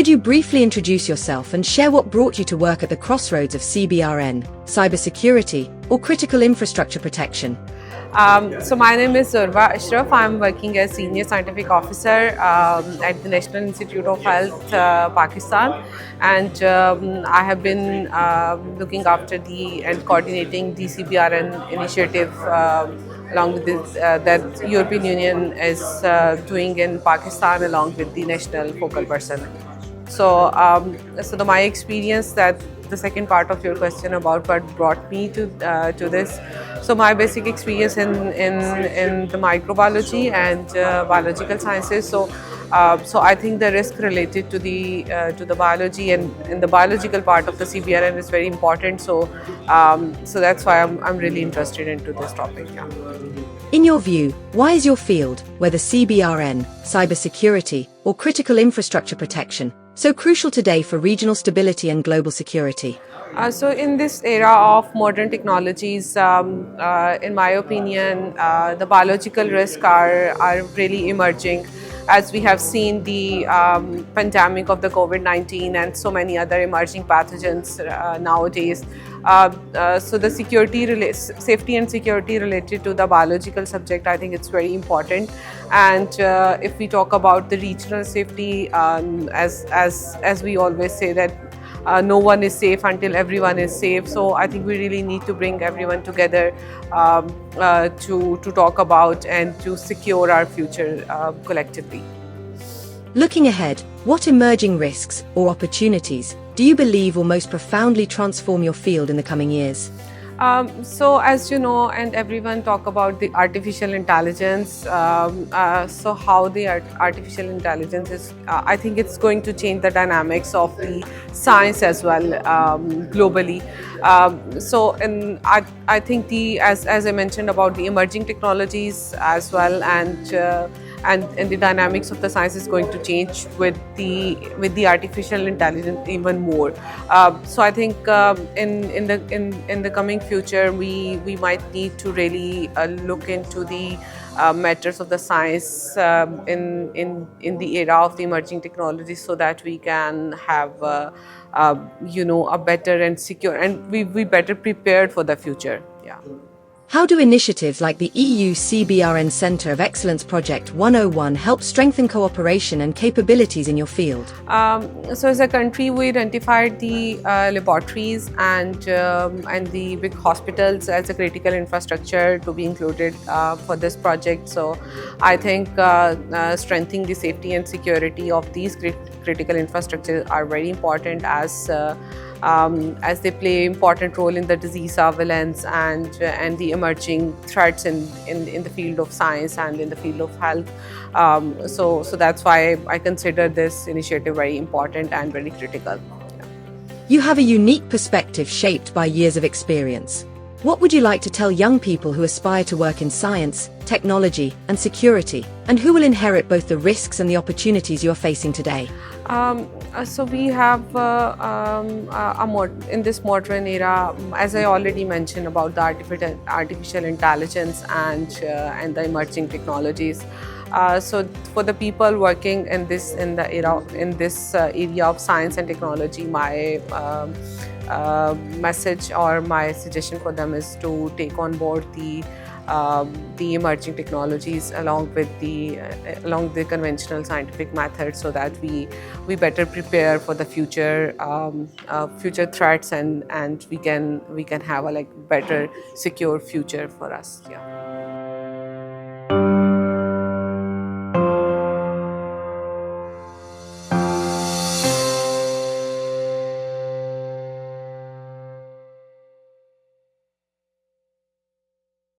Could you briefly introduce yourself and share what brought you to work at the crossroads of CBRN, cybersecurity, or critical infrastructure protection? So my name is Zurva Ashraf. I'm working as Senior Scientific Officer at the National Institute of Health, Pakistan, and I have been looking after and coordinating the CBRN initiative along with this, that European Union is doing in Pakistan along with the national focal person. So, my experience, that the second part of your question about what brought me to this. So my basic experience in the microbiology and biological sciences. So I think the risk related to the biology and the biological part of the CBRN is very important. So that's why I'm really interested into this topic. Yeah. In your view, why is your field, whether CBRN, cybersecurity, or critical infrastructure protection, so crucial today for regional stability and global security? So in this era of modern technologies, in my opinion, the biological risks are really emerging, as we have seen the pandemic of the COVID-19 and so many other emerging pathogens nowadays. So the safety and security related to the biological subject, I think it's very important. And if we talk about the regional safety, as we always say that no one is safe until everyone is safe. So I think we really need to bring everyone together to talk about and to secure our future collectively. Looking ahead, what emerging risks or opportunities do you believe will most profoundly transform your field in the coming years? So as you know, and everyone talk about the artificial intelligence. So how the artificial intelligence is, I think it's going to change the dynamics of the science as well, globally. And I think as I mentioned about the emerging technologies as well, and the dynamics of the science is going to change with the artificial intelligence even more. So I think in the coming future, we might need to really look into the matters of the science in the era of the emerging technologies, so that we can have a better and secure, and we better prepared for the future. Yeah. How do initiatives like the EU CBRN Centre of Excellence Project 101 help strengthen cooperation and capabilities in your field? So as a country, we identified the laboratories and the big hospitals as a critical infrastructure to be included for this project. So I think strengthening the safety and security of these critical infrastructures are very important, as they play an important role in the disease surveillance and the emerging threats in the field of science and in the field of health. So that's why I consider this initiative very important and very critical. You have a unique perspective shaped by years of experience. What would you like to tell young people who aspire to work in science, technology, and security, and who will inherit both the risks and the opportunities you are facing today? So we have in this modern era, as I already mentioned about the artificial intelligence and the emerging technologies. So for the people working in this area of science and technology, my message or my suggestion for them is to take on board the emerging technologies along with the conventional scientific methods, so that we better prepare for the future threats, and we can have a better secure future for us. Yeah.